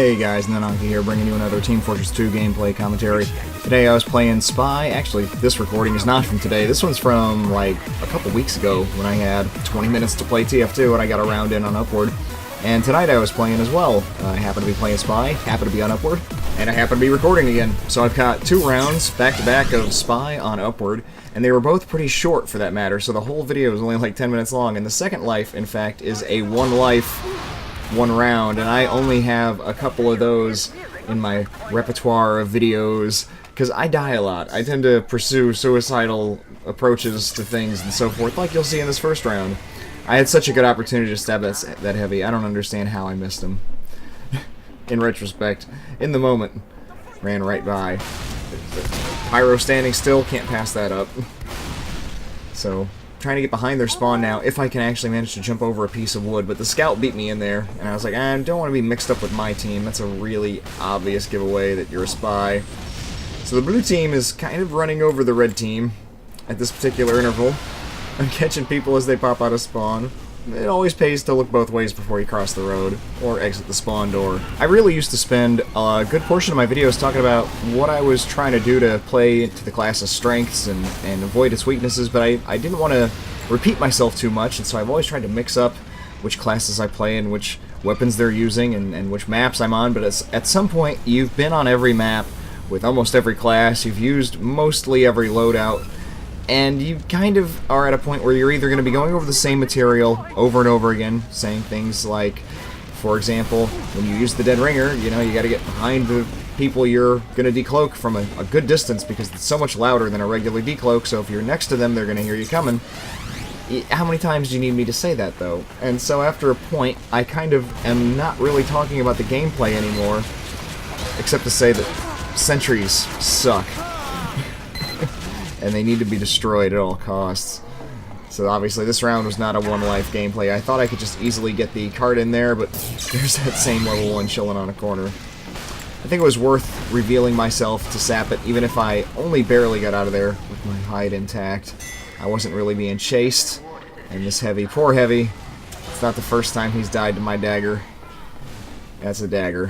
Hey guys, Nananki here, bringing you another Team Fortress 2 gameplay commentary. Today I was playing Spy. Actually, this recording is not from today. This one's from, like, a couple weeks ago when I had 20 minutes to play TF2 and I got a round in on Upward. And tonight I was playing as well. I happen to be playing Spy, happen to be on Upward, and I happen to be recording again. So I've got 2 rounds back-to-back of Spy on Upward, and they were both pretty short for that matter, so the whole video is only like 10 minutes long, and the second life, in fact, is a 1 life, 1 round, and I only have a couple of those in my repertoire of videos, because I die a lot. I tend to pursue suicidal approaches to things and so forth, like you'll see in this first round. I had such a good opportunity to stab that heavy. I don't understand how I missed him. In retrospect. In the moment. Ran right by. Pyro standing still, can't pass that up. So, trying to get behind their spawn now, if I can actually manage to jump over a piece of wood, but the scout beat me in there, and I was like, I don't want to be mixed up with my team. That's a really obvious giveaway that you're a spy. So the blue team is kind of running over the red team at this particular interval. I'm catching people as they pop out of spawn. It always pays to look both ways before you cross the road, or exit the spawn door. I really used to spend a good portion of my videos talking about what I was trying to do to play to the class's strengths and avoid its weaknesses, but I didn't want to repeat myself too much, and so I've always tried to mix up which classes I play and which weapons they're using and which maps I'm on, but at some point you've been on every map with almost every class, you've used mostly every loadout, and you kind of are at a point where you're either going to be going over the same material over and over again, saying things like, for example, when you use the dead ringer, you know, you got to get behind the people you're going to decloak from a good distance because it's so much louder than a regular decloak, so if you're next to them, they're going to hear you coming. How many times do you need me to say that, though? And so after a point, I kind of am not really talking about the gameplay anymore, except to say that sentries suck. And they need to be destroyed at all costs. So obviously this round was not a 1 life gameplay. I thought I could just easily get the card in there, but there's that same level 1 chilling on a corner. I think it was worth revealing myself to sap it, even if I only barely got out of there with my hide intact. I wasn't really being chased, and this heavy, poor heavy, it's not the first time he's died to my dagger. That's a dagger.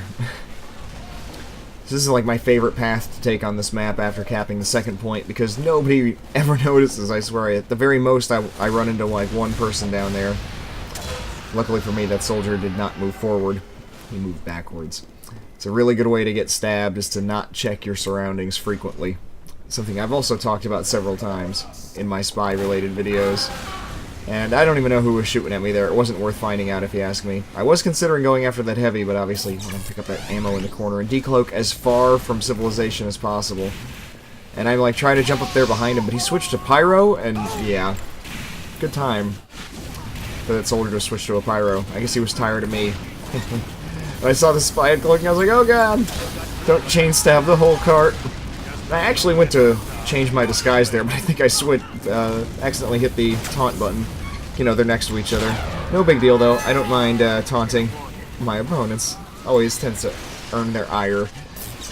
This is like my favorite path to take on this map after capping the second point, because nobody ever notices, I swear. At the very most, I run into like 1 person down there. Luckily for me, that soldier did not move forward. He moved backwards. It's a really good way to get stabbed, is to not check your surroundings frequently. Something I've also talked about several times in my spy-related videos. And I don't even know who was shooting at me there. It wasn't worth finding out if you ask me. I was considering going after that heavy, but obviously I'm going to pick up that ammo in the corner and decloak as far from civilization as possible. And I like try to jump up there behind him, but he switched to pyro, and yeah, good time for that soldier to switch to a pyro. I guess he was tired of me. When I saw the spy cloaking, I was like, oh god, don't chain stab the whole cart. I actually went to change my disguise there, but I think I accidentally hit the taunt button. You know, they're next to each other. No big deal, though. I don't mind taunting my opponents. Always tends to earn their ire.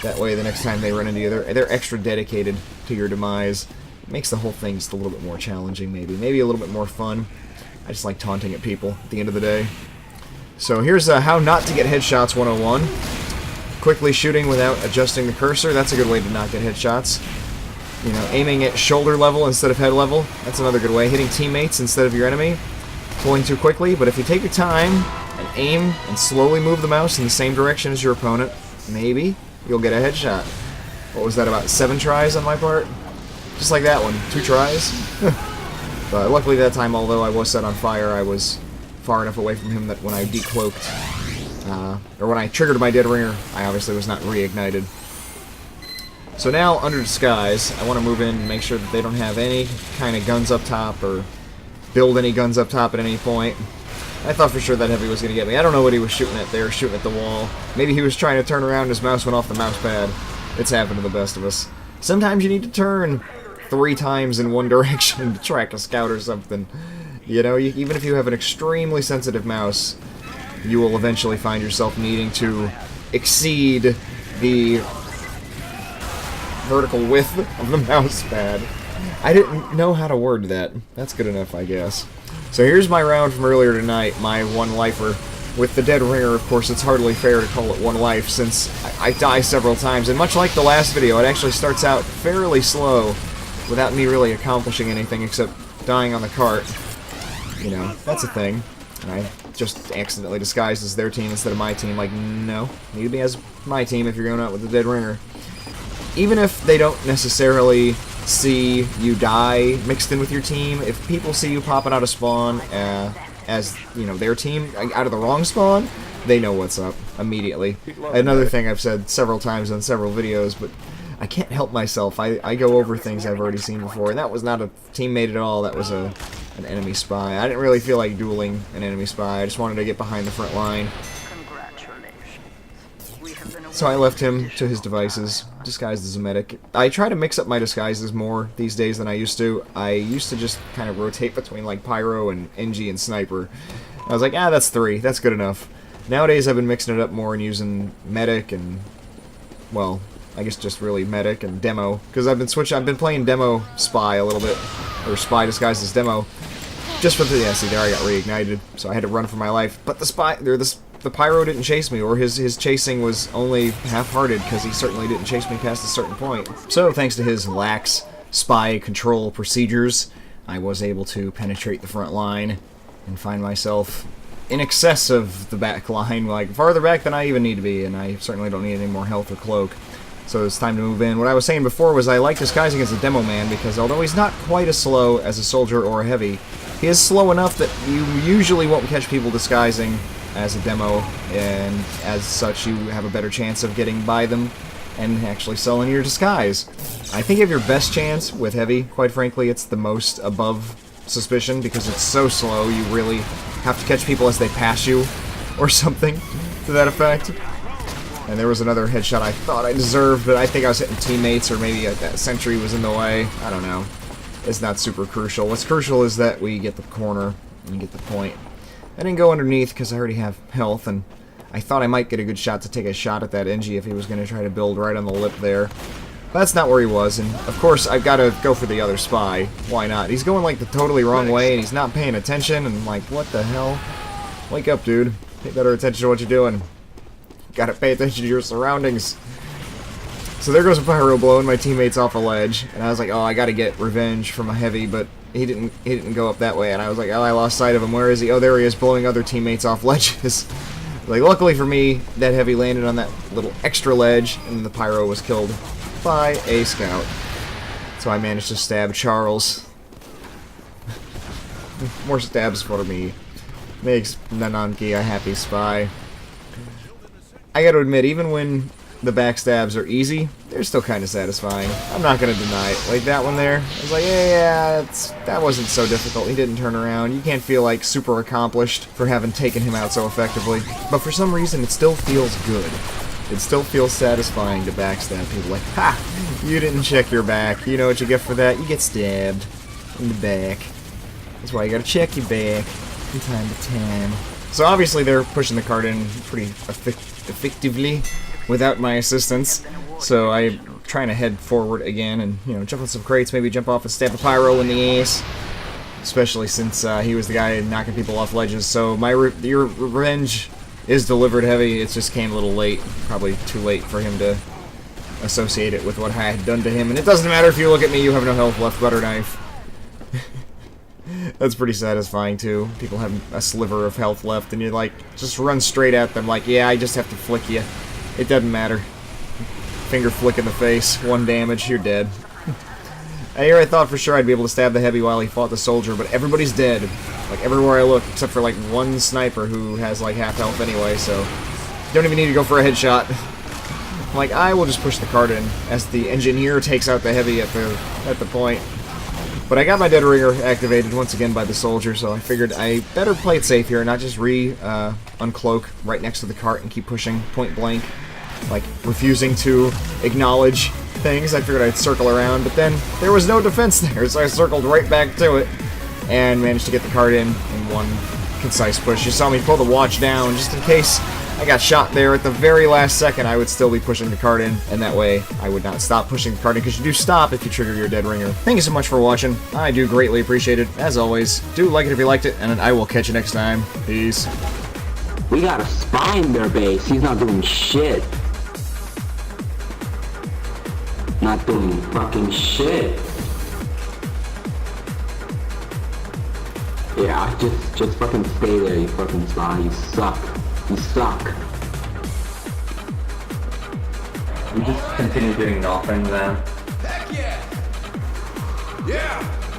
That way, the next time they run into you, they're extra dedicated to your demise. It makes the whole thing just a little bit more challenging, maybe. Maybe a little bit more fun. I just like taunting at people at the end of the day. So here's how not to get headshots 101. Quickly shooting without adjusting the cursor. That's a good way to not get headshots. You know, aiming at shoulder level instead of head level. That's another good way. Hitting teammates instead of your enemy. Pulling too quickly, but if you take your time and aim and slowly move the mouse in the same direction as your opponent, maybe you'll get a headshot. What was that, about 7 tries on my part? Just like that one. 2 tries. But luckily that time, although I was set on fire, I was far enough away from him that when I decloaked, or when I triggered my dead ringer, I obviously was not reignited. So now, under disguise, I want to move in and make sure that they don't have any kind of guns up top, or build any guns up top at any point. I thought for sure that heavy was going to get me. I don't know what he was shooting at there, shooting at the wall. Maybe he was trying to turn around and his mouse went off the mouse pad. It's happened to the best of us. Sometimes you need to turn 3 times in one direction to track a scout or something. You know, even if you have an extremely sensitive mouse, you will eventually find yourself needing to exceed the vertical width of the mouse pad. I didn't know how to word that. That's good enough, I guess. So here's my round from earlier tonight, my 1 lifer. with the Dead Ringer, of course, it's hardly fair to call it one life, since I die several times, and much like the last video, it actually starts out fairly slow, without me really accomplishing anything except dying on the cart. You know, that's a thing. And I just accidentally disguised as their team instead of my team. Like, no, need to be as my team if you're going out with the Dead Ringer. Even if they don't necessarily see you die mixed in with your team, if people see you popping out of spawn as, you know, their team out of the wrong spawn, they know what's up immediately. Another thing I've said several times on several videos, but I can't help myself. I go over things I've already seen before, and that was not a teammate at all. That was an enemy spy. I didn't really feel like dueling an enemy spy. I just wanted to get behind the front line. So I left him to his devices, disguised as a medic. I try to mix up my disguises more these days than I used to. I used to just kind of rotate between like Pyro and NG and Sniper. I was like, ah, that's 3. That's good enough. Nowadays I've been mixing it up more and using medic and, well, I guess just really medic and demo, because I've been playing demo spy a little bit, or spy disguised as demo, just for the, yeah, see there I got reignited, so I had to run for my life. But the Pyro didn't chase me, or his chasing was only half-hearted, because he certainly didn't chase me past a certain point. So thanks to his lax spy control procedures, I was able to penetrate the front line and find myself in excess of the back line, like farther back than I even need to be, and I certainly don't need any more health or cloak. So it's time to move in. What I was saying before was I like disguising as a demo man because although he's not quite as slow as a soldier or a heavy, he is slow enough that you usually won't catch people disguising as a demo, and as such you have a better chance of getting by them and actually selling your disguise. I think you have your best chance with heavy. Quite frankly, it's the most above suspicion because it's so slow you really have to catch people as they pass you or something to that effect. And there was another headshot I thought I deserved, but I think I was hitting teammates, or maybe that sentry was in the way. I don't know. It's not super crucial. What's crucial is that we get the corner and get the point. I didn't go underneath because I already have health, and I thought I might get a good shot to take a shot at that NG if he was going to try to build right on the lip there. But that's not where he was, and of course I've got to go for the other spy. Why not? He's going like the totally wrong way, and he's not paying attention, and like, what the hell? Wake up, dude. Pay better attention to what you're doing. Gotta pay attention to your surroundings. So there goes a Pyro blowing my teammates off a ledge, and I was like, oh, I gotta get revenge from a heavy, but he didn't go up that way, and I was like, oh, I lost sight of him. Where is he? Oh, there he is, blowing other teammates off ledges. Like, luckily for me, that heavy landed on that little extra ledge, and the Pyro was killed by a scout. So I managed to stab Charles. More stabs for me. Makes Nananki a happy spy. I gotta admit, even when the backstabs are easy, they're still kind of satisfying. I'm not gonna deny it. Like that one there, I was like, yeah, that wasn't so difficult. He didn't turn around. You can't feel like super accomplished for having taken him out so effectively. But for some reason, it still feels good. It still feels satisfying to backstab people. Like, ha! You didn't check your back. You know what you get for that? You get stabbed in the back. That's why you gotta check your back from time to time. So obviously they're pushing the cart in pretty effectively without my assistance. So I'm trying to head forward again and, you know, jump on some crates, maybe jump off and stab a Pyro in the ass. Especially since he was the guy knocking people off ledges. So your revenge is delivered heavy. It just came a little late. Probably too late for him to associate it with what I had done to him. And it doesn't matter if you look at me, you have no health left, butter knife. That's pretty satisfying too. People have a sliver of health left and you like just run straight at them like, yeah, I just have to flick you. It doesn't matter. Finger flick in the face, 1 damage, you're dead. Here I thought for sure I'd be able to stab the heavy while he fought the soldier, but everybody's dead. Like everywhere I look, except for like 1 sniper who has like half health anyway, so you don't even need to go for a headshot. Like, I will just push the cart in as the engineer takes out the heavy at the point. But I got my Dead Ringer activated once again by the soldier, so I figured I better play it safe here and not just uncloak right next to the cart and keep pushing point blank, like refusing to acknowledge things. I figured I'd circle around, but then there was no defense there, so I circled right back to it and managed to get the cart in one concise push. You saw me pull the watch down just in case I got shot there at the very last second. I would still be pushing the cart in, and that way I would not stop pushing the cart in, because you do stop if you trigger your Dead Ringer. Thank you so much for watching. I do greatly appreciate it. As always, do like it if you liked it, and I will catch you next time. Peace. We got a spy in their base. He's not doing shit. Not doing fucking shit. Yeah, just fucking stay there, you fucking spy. You suck. You suck. We just continue doing nothing then. Heck yeah! Yeah!